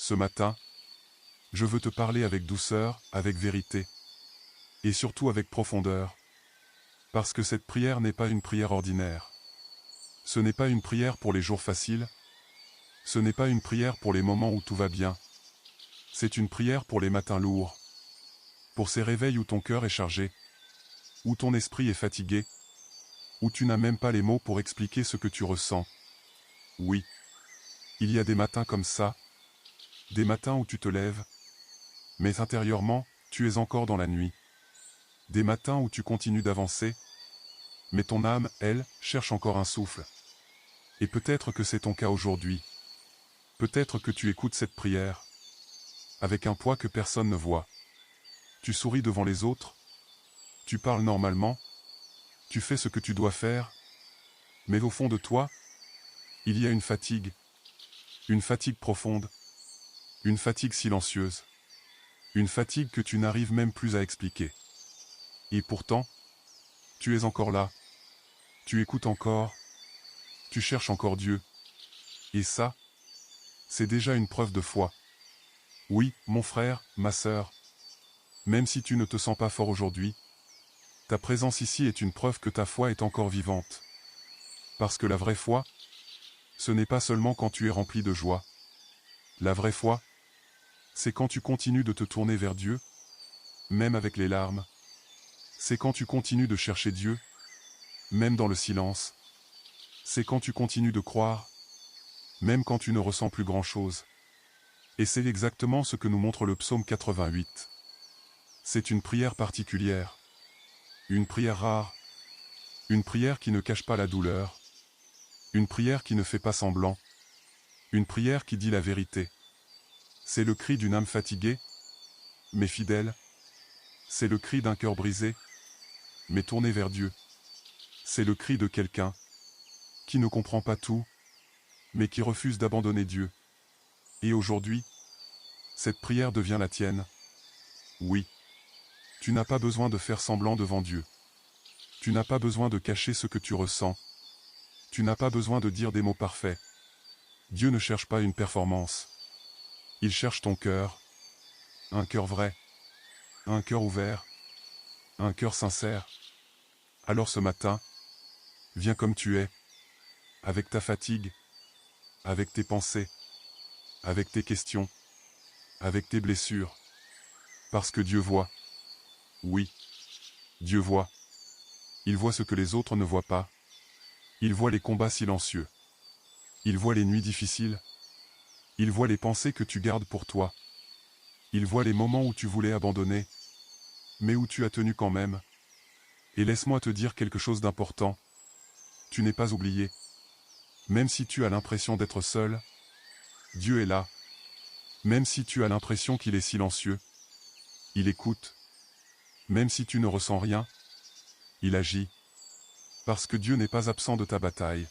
Ce matin, je veux te parler avec douceur, avec vérité, et surtout avec profondeur. Parce que cette prière n'est pas une prière ordinaire. Ce n'est pas une prière pour les jours faciles. Ce n'est pas une prière pour les moments où tout va bien. C'est une prière pour les matins lourds. Pour ces réveils où ton cœur est chargé, où ton esprit est fatigué, où tu n'as même pas les mots pour expliquer ce que tu ressens. Oui, il y a des matins comme ça, des matins où tu te lèves, mais intérieurement, tu es encore dans la nuit. Des matins où tu continues d'avancer, mais ton âme, elle, cherche encore un souffle. Et peut-être que c'est ton cas aujourd'hui. Peut-être que tu écoutes cette prière, avec un poids que personne ne voit. Tu souris devant les autres, tu parles normalement, tu fais ce que tu dois faire, mais au fond de toi, il y a une fatigue profonde, une fatigue silencieuse, une fatigue que tu n'arrives même plus à expliquer. Et pourtant, tu es encore là, tu écoutes encore, tu cherches encore Dieu. Et ça, c'est déjà une preuve de foi. Oui, mon frère, ma sœur, même si tu ne te sens pas fort aujourd'hui, ta présence ici est une preuve que ta foi est encore vivante. Parce que la vraie foi, ce n'est pas seulement quand tu es rempli de joie. La vraie foi, c'est quand tu continues de te tourner vers Dieu, même avec les larmes. C'est quand tu continues de chercher Dieu, même dans le silence. C'est quand tu continues de croire, même quand tu ne ressens plus grand-chose. Et c'est exactement ce que nous montre le psaume 88. C'est une prière particulière, une prière rare, une prière qui ne cache pas la douleur, une prière qui ne fait pas semblant, une prière qui dit la vérité. C'est le cri d'une âme fatiguée, mais fidèle. C'est le cri d'un cœur brisé, mais tourné vers Dieu. C'est le cri de quelqu'un qui ne comprend pas tout, mais qui refuse d'abandonner Dieu. Et aujourd'hui, cette prière devient la tienne. Oui, tu n'as pas besoin de faire semblant devant Dieu. Tu n'as pas besoin de cacher ce que tu ressens. Tu n'as pas besoin de dire des mots parfaits. Dieu ne cherche pas une performance. Il cherche ton cœur. Un cœur vrai. Un cœur ouvert. Un cœur sincère. Alors ce matin, viens comme tu es. Avec ta fatigue. Avec tes pensées. Avec tes questions. Avec tes blessures. Parce que Dieu voit. Oui, Dieu voit. Il voit ce que les autres ne voient pas. Il voit les combats silencieux. Il voit les nuits difficiles. Il voit les pensées que tu gardes pour toi. Il voit les moments où tu voulais abandonner, mais où tu as tenu quand même. Et laisse-moi te dire quelque chose d'important. Tu n'es pas oublié. Même si tu as l'impression d'être seul, Dieu est là. Même si tu as l'impression qu'il est silencieux, il écoute. Même si tu ne ressens rien, il agit. Parce que Dieu n'est pas absent de ta bataille.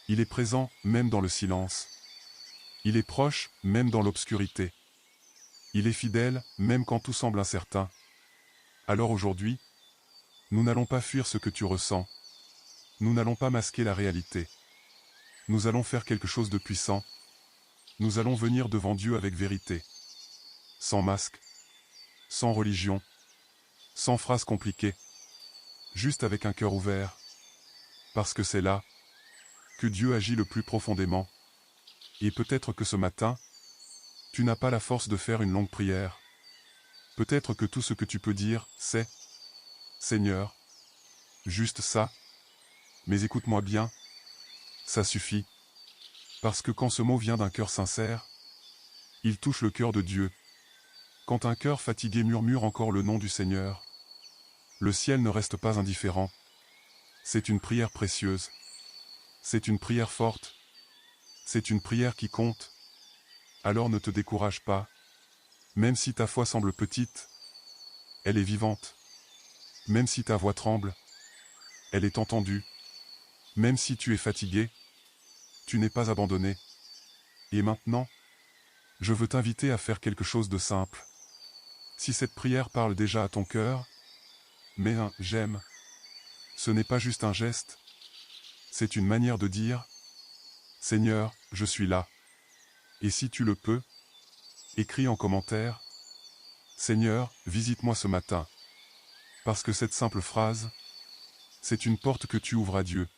Il est présent, même dans le silence. Il est proche, même dans l'obscurité. Il est fidèle, même quand tout semble incertain. Alors aujourd'hui, nous n'allons pas fuir ce que tu ressens. Nous n'allons pas masquer la réalité. Nous allons faire quelque chose de puissant. Nous allons venir devant Dieu avec vérité. Sans masque. Sans religion. Sans phrases compliquées. Juste avec un cœur ouvert. Parce que c'est là que Dieu agit le plus profondément. Et peut-être que ce matin, tu n'as pas la force de faire une longue prière. Peut-être que tout ce que tu peux dire, c'est « Seigneur ». Juste ça. Mais écoute-moi bien. Ça suffit. Parce que quand ce mot vient d'un cœur sincère, il touche le cœur de Dieu. Quand un cœur fatigué murmure encore le nom du Seigneur, le ciel ne reste pas indifférent. C'est une prière précieuse. C'est une prière forte. C'est une prière qui compte. Alors ne te décourage pas. Même si ta foi semble petite, elle est vivante. Même si ta voix tremble, elle est entendue. Même si tu es fatigué, tu n'es pas abandonné. Et maintenant, je veux t'inviter à faire quelque chose de simple. Si cette prière parle déjà à ton cœur, mets un « j'aime ». Ce n'est pas juste un geste, c'est une manière de dire « Seigneur, je suis là ». Et si tu le peux, Écris en commentaire « Seigneur, visite-moi ce matin ». Parce que cette simple phrase, c'est une porte que tu ouvres à Dieu.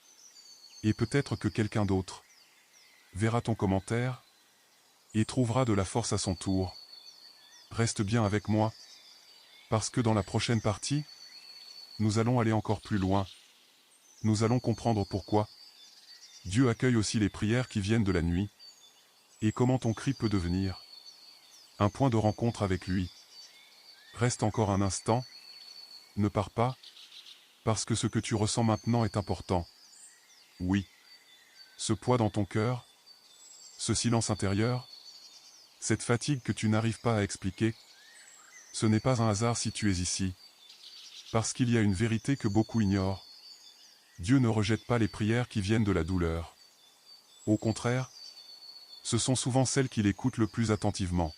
Et peut-être que quelqu'un d'autre verra ton commentaire et trouvera de la force à son tour. Reste bien avec moi, parce que dans la prochaine partie, nous allons aller encore plus loin. Nous allons comprendre pourquoi Dieu accueille aussi les prières qui viennent de la nuit, et comment ton cri peut devenir un point de rencontre avec lui. Reste encore un instant, ne pars pas, parce que ce que tu ressens maintenant est important. Oui, ce poids dans ton cœur, ce silence intérieur, cette fatigue que tu n'arrives pas à expliquer, ce n'est pas un hasard si tu es ici. Parce qu'il y a une vérité que beaucoup ignorent. Dieu ne rejette pas les prières qui viennent de la douleur. Au contraire, ce sont souvent celles qu'il écoute le plus attentivement.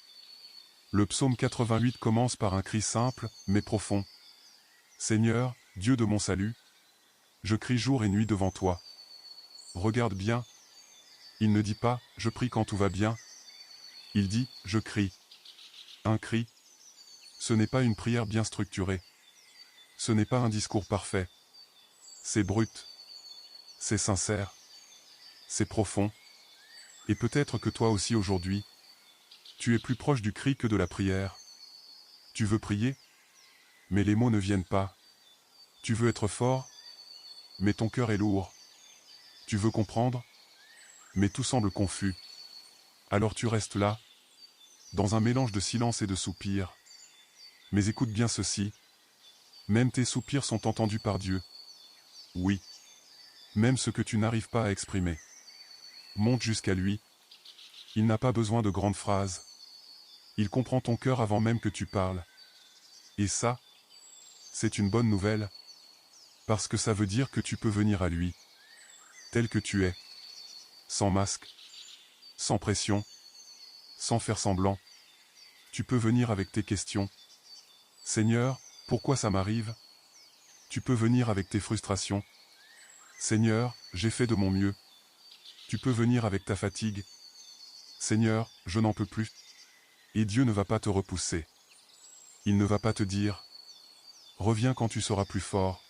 Le psaume 88 commence par un cri simple, mais profond. « Seigneur, Dieu de mon salut, je crie jour et nuit devant toi. » Regarde bien. Il ne dit pas « je prie quand tout va bien ». Il dit « je crie ». Un cri, ce n'est pas une prière bien structurée. Ce n'est pas un discours parfait. C'est brut. C'est sincère. C'est profond. Et peut-être que toi aussi aujourd'hui, tu es plus proche du cri que de la prière. Tu veux prier, mais les mots ne viennent pas. Tu veux être fort, mais ton cœur est lourd. Tu veux comprendre, mais tout semble confus. Alors tu restes là, dans un mélange de silence et de soupirs. Mais écoute bien ceci. Même tes soupirs sont entendus par Dieu. Oui. Même ce que tu n'arrives pas à exprimer. Monte jusqu'à lui. Il n'a pas besoin de grandes phrases. Il comprend ton cœur avant même que tu parles. Et ça, c'est une bonne nouvelle. Parce que ça veut dire que tu peux venir à lui. Tel que tu es. Sans masque. Sans pression. Sans faire semblant. Tu peux venir avec tes questions. Seigneur, pourquoi ça m'arrive? Tu peux venir avec tes frustrations. Seigneur, j'ai fait de mon mieux. Tu peux venir avec ta fatigue. Seigneur, je n'en peux plus. Et Dieu ne va pas te repousser. Il ne va pas te dire « Reviens quand tu seras plus fort ».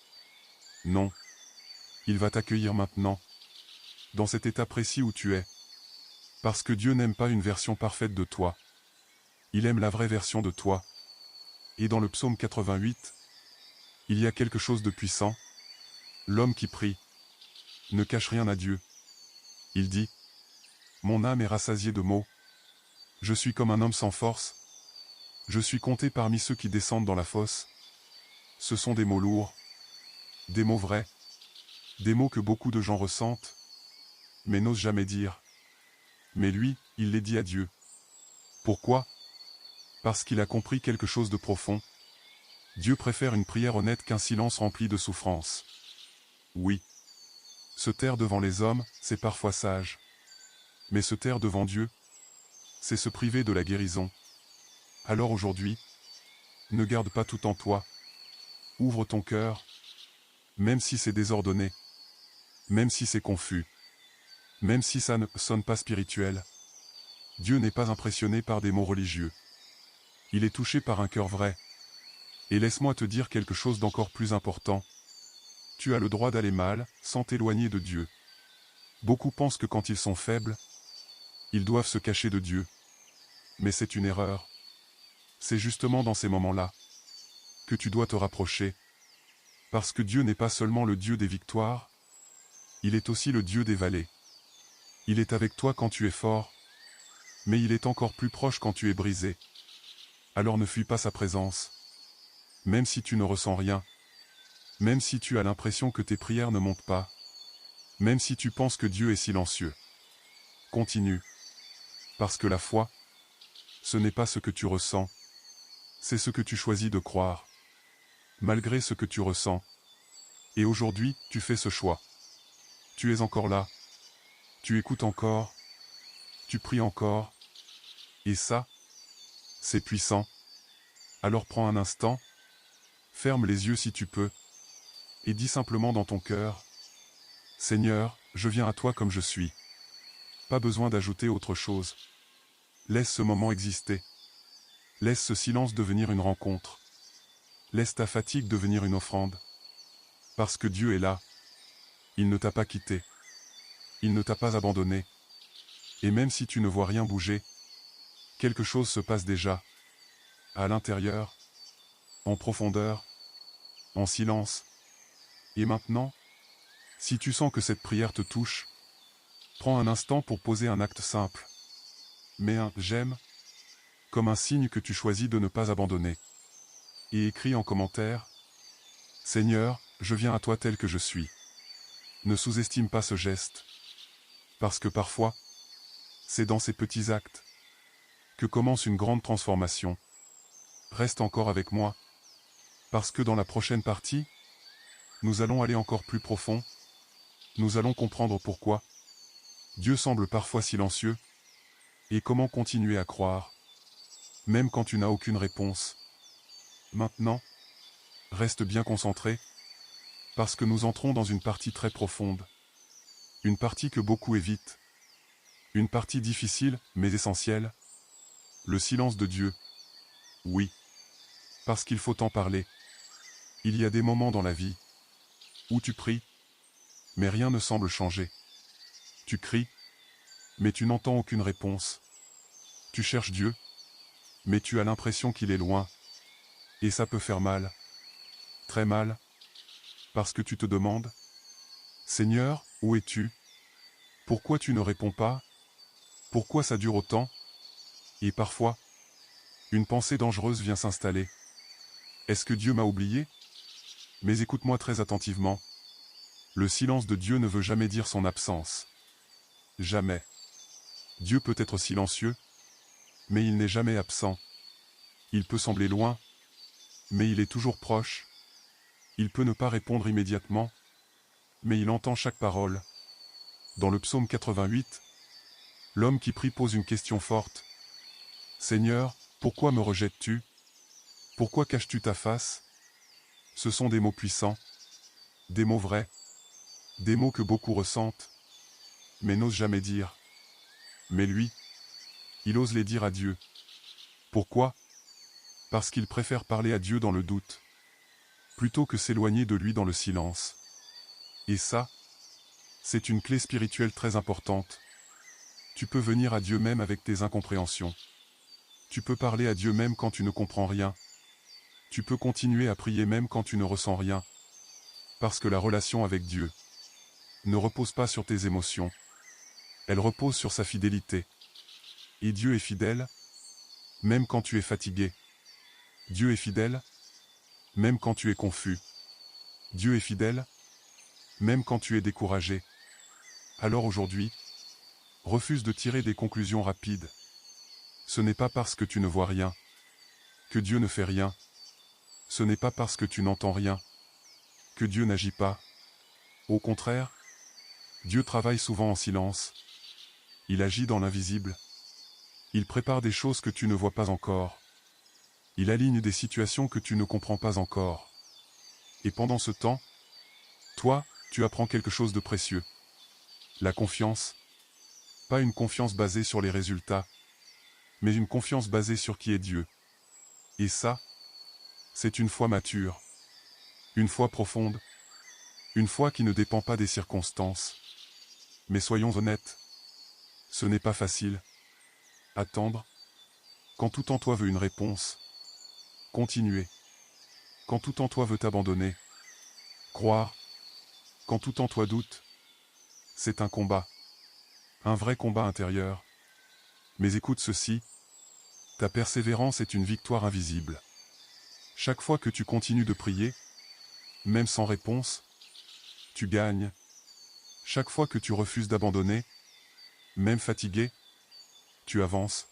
Non. Il va t'accueillir maintenant, dans cet état précis où tu es. Parce que Dieu n'aime pas une version parfaite de toi. Il aime la vraie version de toi. Et dans le psaume 88, il y a quelque chose de puissant. L'homme qui prie ne cache rien à Dieu. Il dit « Mon âme est rassasiée de maux. Je suis comme un homme sans force. Je suis compté parmi ceux qui descendent dans la fosse. » Ce sont des mots lourds, des mots vrais, des mots que beaucoup de gens ressentent, mais n'osent jamais dire. Mais lui, il les dit à Dieu. Pourquoi? Parce qu'il a compris quelque chose de profond. Dieu préfère une prière honnête qu'un silence rempli de souffrance. Oui. Se taire devant les hommes, c'est parfois sage. Mais se taire devant Dieu, c'est se priver de la guérison. Alors aujourd'hui, ne garde pas tout en toi. Ouvre ton cœur, même si c'est désordonné, même si c'est confus, même si ça ne sonne pas spirituel. Dieu n'est pas impressionné par des mots religieux. Il est touché par un cœur vrai. Et laisse-moi te dire quelque chose d'encore plus important. Tu as le droit d'aller mal, sans t'éloigner de Dieu. Beaucoup pensent que quand ils sont faibles, ils doivent se cacher de Dieu. Mais c'est une erreur. C'est justement dans ces moments-là que tu dois te rapprocher. Parce que Dieu n'est pas seulement le Dieu des victoires, il est aussi le Dieu des vallées. Il est avec toi quand tu es fort, mais il est encore plus proche quand tu es brisé. Alors ne fuis pas sa présence. Même si tu ne ressens rien, même si tu as l'impression que tes prières ne montent pas, même si tu penses que Dieu est silencieux. Continue. Parce que la foi, ce n'est pas ce que tu ressens, c'est ce que tu choisis de croire. Malgré ce que tu ressens. Et aujourd'hui, tu fais ce choix. Tu es encore là. Tu écoutes encore. Tu pries encore. Et ça, c'est puissant. Alors prends un instant, ferme les yeux si tu peux, et dis simplement dans ton cœur, « Seigneur, je viens à toi comme je suis. » Pas besoin d'ajouter autre chose. Laisse ce moment exister. Laisse ce silence devenir une rencontre. Laisse ta fatigue devenir une offrande. Parce que Dieu est là. Il ne t'a pas quitté. Il ne t'a pas abandonné. Et même si tu ne vois rien bouger, quelque chose se passe déjà. À l'intérieur, en profondeur, en silence. Et maintenant, si tu sens que cette prière te touche, prends un instant pour poser un acte simple. Mets un « j'aime » comme un signe que tu choisis de ne pas abandonner. Et écris en commentaire « Seigneur, je viens à toi tel que je suis ». Ne sous-estime pas ce geste. Parce que parfois, c'est dans ces petits actes que commence une grande transformation. Reste encore avec moi. Parce que dans la prochaine partie, nous allons aller encore plus profond. Nous allons comprendre pourquoi Dieu semble parfois silencieux et comment continuer à croire, même quand tu n'as aucune réponse. Maintenant, reste bien concentré, parce que nous entrons dans une partie très profonde. Une partie que beaucoup évitent. Une partie difficile, mais essentielle. Le silence de Dieu. Oui. Parce qu'il faut en parler. Il y a des moments dans la vie où tu pries, mais rien ne semble changer. Tu cries, mais tu n'entends aucune réponse. Tu cherches Dieu, mais tu as l'impression qu'il est loin. Et ça peut faire mal. Très mal. Parce que tu te demandes, Seigneur, où es-tu? Pourquoi tu ne réponds pas? Pourquoi ça dure autant? Et parfois, une pensée dangereuse vient s'installer. Est-ce que Dieu m'a oublié? Mais écoute-moi très attentivement. Le silence de Dieu ne veut jamais dire son absence. Jamais. Dieu peut être silencieux, mais il n'est jamais absent. Il peut sembler loin, mais il est toujours proche. Il peut ne pas répondre immédiatement, mais il entend chaque parole. Dans le psaume 88, l'homme qui prie pose une question forte. Seigneur, pourquoi me rejettes-tu? Pourquoi caches-tu ta face? Ce sont des mots puissants, des mots vrais, des mots que beaucoup ressentent, mais n'osent jamais dire. Mais lui, il ose les dire à Dieu. Pourquoi? Parce qu'il préfère parler à Dieu dans le doute, plutôt que s'éloigner de lui dans le silence. Et ça, c'est une clé spirituelle très importante. Tu peux venir à Dieu même avec tes incompréhensions. Tu peux parler à Dieu même quand tu ne comprends rien. Tu peux continuer à prier même quand tu ne ressens rien. Parce que la relation avec Dieu ne repose pas sur tes émotions. Elle repose sur sa fidélité. Et Dieu est fidèle, même quand tu es fatigué. Dieu est fidèle, même quand tu es confus. Dieu est fidèle, même quand tu es découragé. Alors aujourd'hui, refuse de tirer des conclusions rapides. Ce n'est pas parce que tu ne vois rien que Dieu ne fait rien. Ce n'est pas parce que tu n'entends rien que Dieu n'agit pas. Au contraire, Dieu travaille souvent en silence. Il agit dans l'invisible. Il prépare des choses que tu ne vois pas encore. Il aligne des situations que tu ne comprends pas encore. Et pendant ce temps, toi, tu apprends quelque chose de précieux. La confiance. Pas une confiance basée sur les résultats, mais une confiance basée sur qui est Dieu. Et ça, c'est une foi mature. Une foi profonde. Une foi qui ne dépend pas des circonstances. Mais soyons honnêtes. Ce n'est pas facile. Attendre. Quand tout en toi veut une réponse. Continuer. Quand tout en toi veut t'abandonner. Croire. Quand tout en toi doute. C'est un combat. Un vrai combat intérieur. Mais écoute ceci. Ta persévérance est une victoire invisible. Chaque fois que tu continues de prier, même sans réponse, tu gagnes. Chaque fois que tu refuses d'abandonner, même fatigué, tu avances.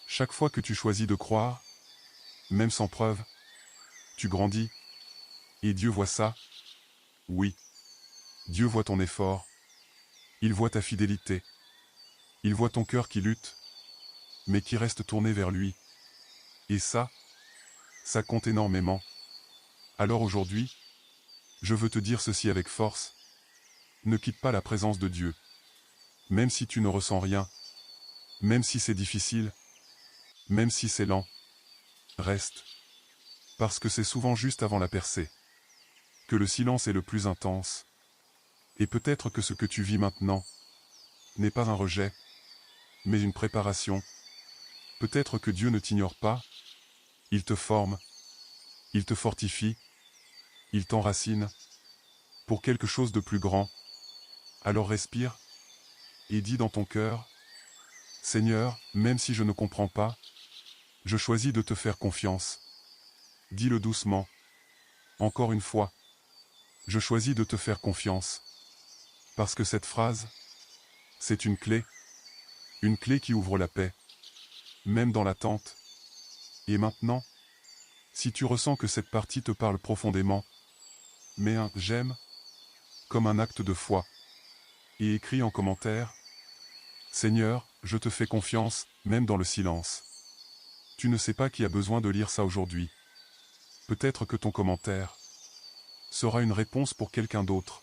Chaque fois que tu choisis de croire, même sans preuve, tu grandis. Et Dieu voit ça. Oui. Dieu voit ton effort. Il voit ta fidélité. Il voit ton cœur qui lutte, mais qui reste tourné vers lui. Et ça compte énormément. Alors aujourd'hui, je veux te dire ceci avec force. Ne quitte pas la présence de Dieu. Même si tu ne ressens rien. Même si c'est difficile. Même si c'est lent. Reste. Parce que c'est souvent juste avant la percée que le silence est le plus intense. Et peut-être que ce que tu vis maintenant n'est pas un rejet, mais une préparation. Peut-être que Dieu ne t'ignore pas, il te forme, il te fortifie, il t'enracine pour quelque chose de plus grand. Alors respire et dis dans ton cœur, Seigneur, même si je ne comprends pas, je choisis de te faire confiance. Dis-le doucement. Encore une fois. Je choisis de te faire confiance. Parce que cette phrase, c'est une clé qui ouvre la paix, même dans l'attente. Et maintenant, si tu ressens que cette partie te parle profondément, mets un « j'aime » comme un acte de foi, et écris en commentaire « Seigneur, je te fais confiance, même dans le silence ». Tu ne sais pas qui a besoin de lire ça aujourd'hui. Peut-être que ton commentaire sera une réponse pour quelqu'un d'autre.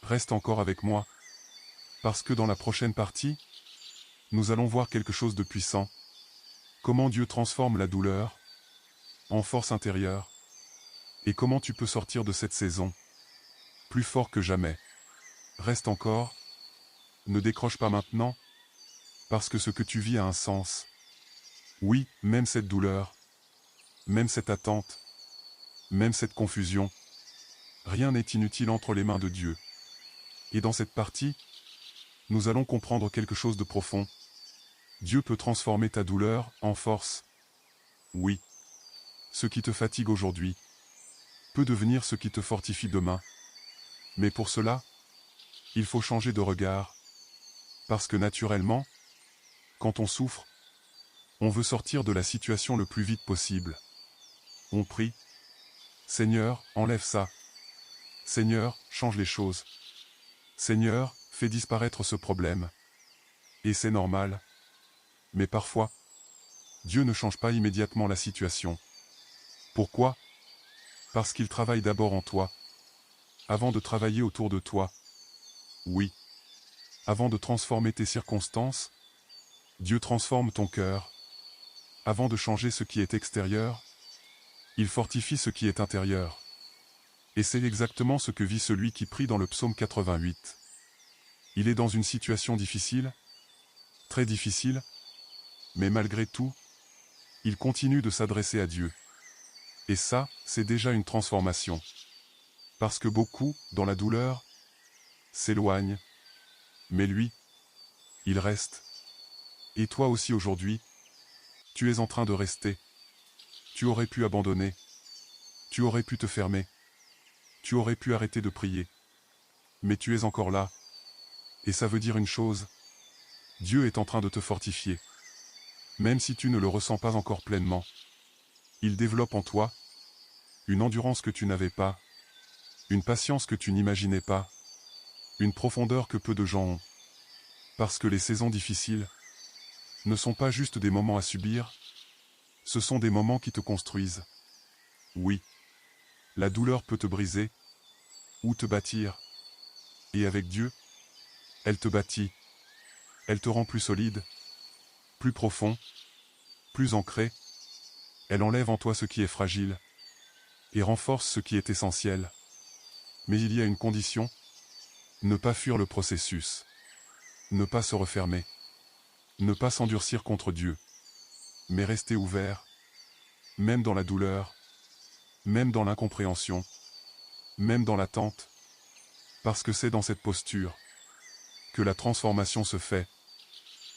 Reste encore avec moi, parce que dans la prochaine partie, nous allons voir quelque chose de puissant. Comment Dieu transforme la douleur en force intérieure, et comment tu peux sortir de cette saison plus fort que jamais. Reste encore, ne décroche pas maintenant, parce que ce que tu vis a un sens. Oui, même cette douleur, même cette attente, même cette confusion, rien n'est inutile entre les mains de Dieu. Et dans cette partie, nous allons comprendre quelque chose de profond. Dieu peut transformer ta douleur en force. Oui. Ce qui te fatigue aujourd'hui peut devenir ce qui te fortifie demain. Mais pour cela, il faut changer de regard. Parce que naturellement, quand on souffre, on veut sortir de la situation le plus vite possible. On prie. Seigneur, enlève ça. Seigneur, change les choses. Seigneur, fais disparaître ce problème. Et c'est normal. Mais parfois, Dieu ne change pas immédiatement la situation. Pourquoi? Parce qu'il travaille d'abord en toi, avant de travailler autour de toi. Oui. Avant de transformer tes circonstances, Dieu transforme ton cœur. Avant de changer ce qui est extérieur, il fortifie ce qui est intérieur. Et c'est exactement ce que vit celui qui prie dans le psaume 88. Il est dans une situation difficile, très difficile, mais malgré tout, il continue de s'adresser à Dieu. Et ça, c'est déjà une transformation. Parce que beaucoup, dans la douleur, s'éloignent. Mais lui, il reste. Et toi aussi aujourd'hui, tu es en train de rester. Tu aurais pu abandonner. Tu aurais pu te fermer. Tu aurais pu arrêter de prier. Mais tu es encore là. Et ça veut dire une chose. Dieu est en train de te fortifier. Même si tu ne le ressens pas encore pleinement. Il développe en toi une endurance que tu n'avais pas, une patience que tu n'imaginais pas, une profondeur que peu de gens ont. Parce que les saisons difficiles ne sont pas juste des moments à subir, ce sont des moments qui te construisent. Oui, la douleur peut te briser ou te bâtir. Et avec Dieu, elle te bâtit. Elle te rend plus solide, plus profond, plus ancré. Elle enlève en toi ce qui est fragile et renforce ce qui est essentiel. Mais il y a une condition, ne pas fuir le processus, ne pas se refermer, ne pas s'endurcir contre Dieu, mais rester ouvert, même dans la douleur, même dans l'incompréhension, même dans l'attente, parce que c'est dans cette posture que la transformation se fait.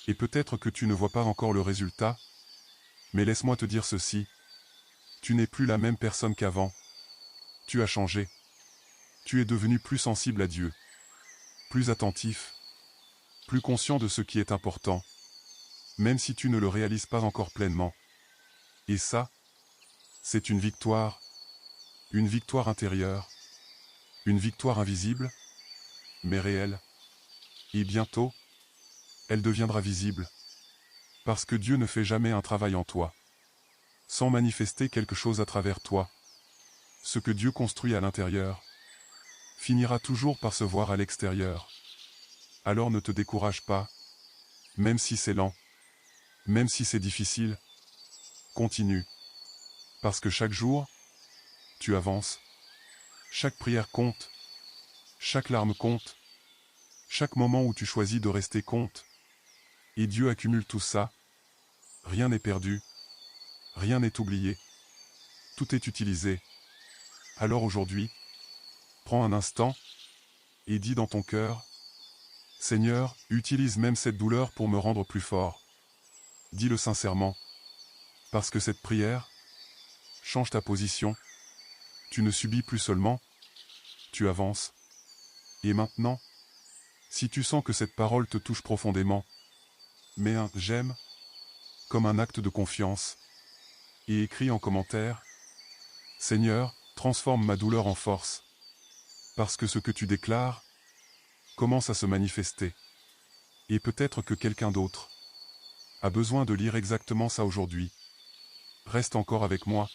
Et peut-être que tu ne vois pas encore le résultat, mais laisse-moi te dire ceci, tu n'es plus la même personne qu'avant. Tu as changé. Tu es devenu plus sensible à Dieu, plus attentif, plus conscient de ce qui est important, même si tu ne le réalises pas encore pleinement. Et ça, c'est une victoire intérieure, une victoire invisible, mais réelle. Et bientôt, elle deviendra visible. Parce que Dieu ne fait jamais un travail en toi, sans manifester quelque chose à travers toi. Ce que Dieu construit à l'intérieur finira toujours par se voir à l'extérieur. Alors ne te décourage pas, même si c'est lent, même si c'est difficile. Continue. Parce que chaque jour, tu avances. Chaque prière compte. Chaque larme compte. Chaque moment où tu choisis de rester compte. Et Dieu accumule tout ça. Rien n'est perdu. Rien n'est oublié. Tout est utilisé. Alors aujourd'hui, prends un instant et dis dans ton cœur, Seigneur, utilise même cette douleur pour me rendre plus fort. Dis-le sincèrement. Parce que cette prière change ta position. Tu ne subis plus seulement, tu avances. Et maintenant, si tu sens que cette parole te touche profondément, mets un « j'aime » comme un acte de confiance et écris en commentaire « Seigneur, transforme ma douleur en force » parce que ce que tu déclares commence à se manifester. Et peut-être que quelqu'un d'autre a besoin de lire exactement ça aujourd'hui. Reste encore avec moi,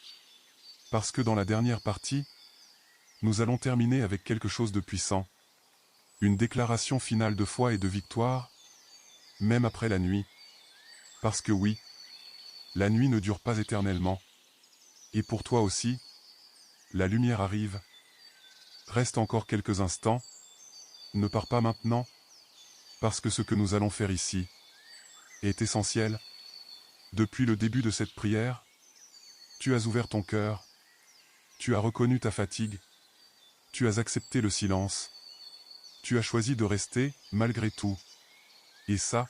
parce que dans la dernière partie, nous allons terminer avec quelque chose de puissant. Une déclaration finale de foi et de victoire, même après la nuit. Parce que oui, la nuit ne dure pas éternellement. Et pour toi aussi, la lumière arrive. Reste encore quelques instants. Ne pars pas maintenant, parce que ce que nous allons faire ici est essentiel. Depuis le début de cette prière, tu as ouvert ton cœur. Tu as reconnu ta fatigue. Tu as accepté le silence. Tu as choisi de rester, malgré tout. Et ça,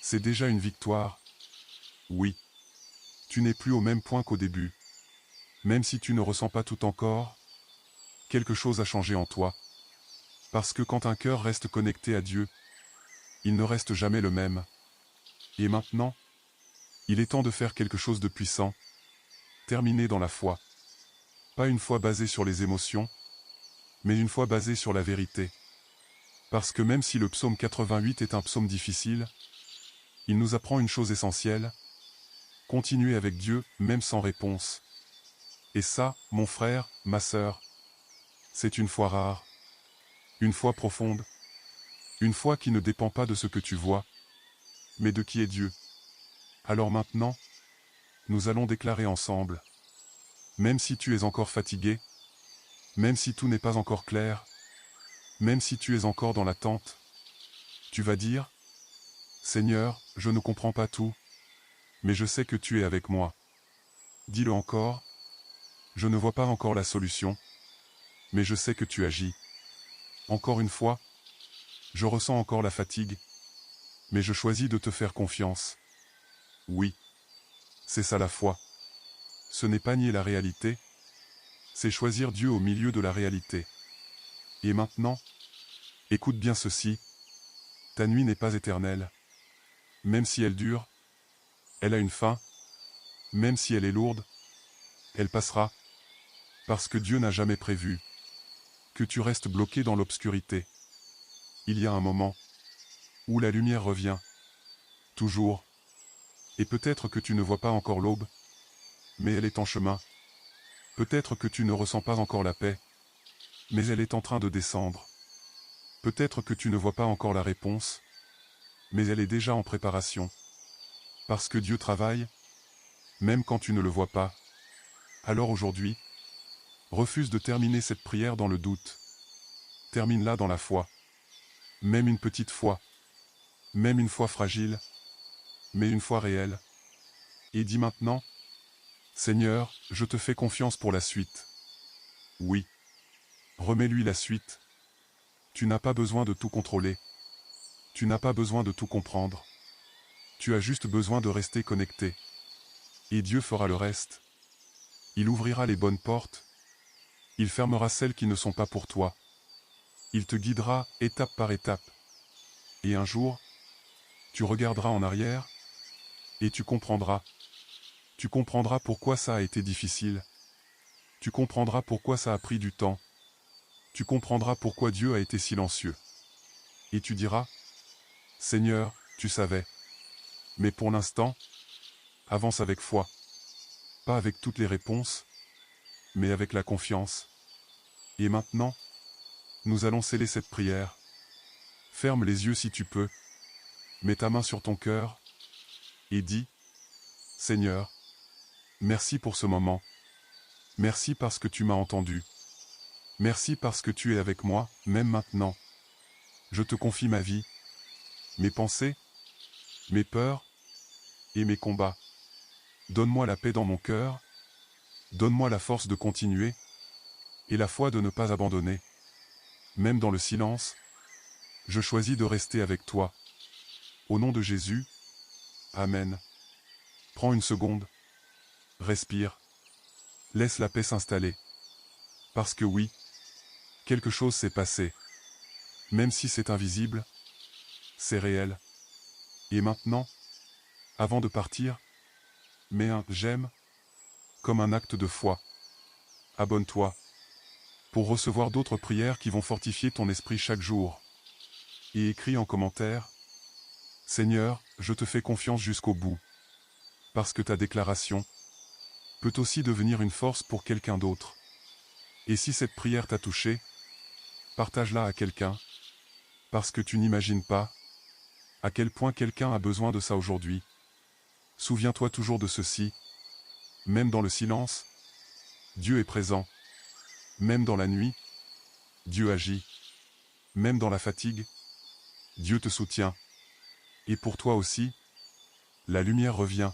c'est déjà une victoire. Oui. Tu n'es plus au même point qu'au début. Même si tu ne ressens pas tout encore, quelque chose a changé en toi. Parce que quand un cœur reste connecté à Dieu, il ne reste jamais le même. Et maintenant, il est temps de faire quelque chose de puissant. Terminer dans la foi. Pas une foi basée sur les émotions, mais une foi basée sur la vérité. Parce que même si le psaume 88 est un psaume difficile, il nous apprend une chose essentielle. Continuer avec Dieu, même sans réponse. Et ça, mon frère, ma sœur, c'est une foi rare. Une foi profonde. Une foi qui ne dépend pas de ce que tu vois, mais de qui est Dieu. Alors maintenant, nous allons déclarer ensemble. Même si tu es encore fatigué, même si tout n'est pas encore clair, même si tu es encore dans l'attente, tu vas dire, Seigneur, je ne comprends pas tout, mais je sais que tu es avec moi. Dis-le encore, je ne vois pas encore la solution, mais je sais que tu agis. Encore une fois, je ressens encore la fatigue, mais je choisis de te faire confiance. Oui, c'est ça la foi. Ce n'est pas nier la réalité, c'est choisir Dieu au milieu de la réalité. Et maintenant, écoute bien ceci, ta nuit n'est pas éternelle. Même si elle dure, elle a une fin, même si elle est lourde, elle passera, parce que Dieu n'a jamais prévu que tu restes bloqué dans l'obscurité. Il y a un moment où la lumière revient, toujours, et peut-être que tu ne vois pas encore l'aube, mais elle est en chemin. Peut-être que tu ne ressens pas encore la paix, mais elle est en train de descendre. Peut-être que tu ne vois pas encore la réponse, mais elle est déjà en préparation. Parce que Dieu travaille, même quand tu ne le vois pas. Alors aujourd'hui, refuse de terminer cette prière dans le doute. Termine-la dans la foi. Même une petite foi. Même une foi fragile. Mais une foi réelle. Et dis maintenant, Seigneur, je te fais confiance pour la suite. Oui. Remets-lui la suite. Tu n'as pas besoin de tout contrôler. Tu n'as pas besoin de tout comprendre. Tu as juste besoin de rester connecté. Et Dieu fera le reste. Il ouvrira les bonnes portes. Il fermera celles qui ne sont pas pour toi. Il te guidera, étape par étape. Et un jour, tu regarderas en arrière, et tu comprendras. Tu comprendras pourquoi ça a été difficile. Tu comprendras pourquoi ça a pris du temps. Tu comprendras pourquoi Dieu a été silencieux. Et tu diras, Seigneur, tu savais. Mais pour l'instant, avance avec foi. Pas avec toutes les réponses, mais avec la confiance. Et maintenant, nous allons sceller cette prière. Ferme les yeux si tu peux. Mets ta main sur ton cœur et dis, Seigneur, Merci pour ce moment. Merci parce que tu m'as entendu. Merci parce que tu es avec moi, même maintenant. Je te confie ma vie, mes pensées, mes peurs et mes combats. Donne-moi la paix dans mon cœur, donne-moi la force de continuer et la foi de ne pas abandonner. Même dans le silence, je choisis de rester avec toi. Au nom de Jésus, Amen. Prends une seconde, respire, laisse la paix s'installer. Parce que oui, quelque chose s'est passé. Même si c'est invisible, c'est réel. Et maintenant, avant de partir, mets un « j'aime » comme un acte de foi. Abonne-toi pour recevoir d'autres prières qui vont fortifier ton esprit chaque jour. Et écris en commentaire « Seigneur, je te fais confiance jusqu'au bout. » Parce que ta déclaration peut aussi devenir une force pour quelqu'un d'autre. Et si cette prière t'a touché, partage-la à quelqu'un, parce que tu n'imagines pas à quel point quelqu'un a besoin de ça aujourd'hui. Souviens-toi toujours de ceci, même dans le silence, Dieu est présent. Même dans la nuit, Dieu agit. Même dans la fatigue, Dieu te soutient. Et pour toi aussi, la lumière revient.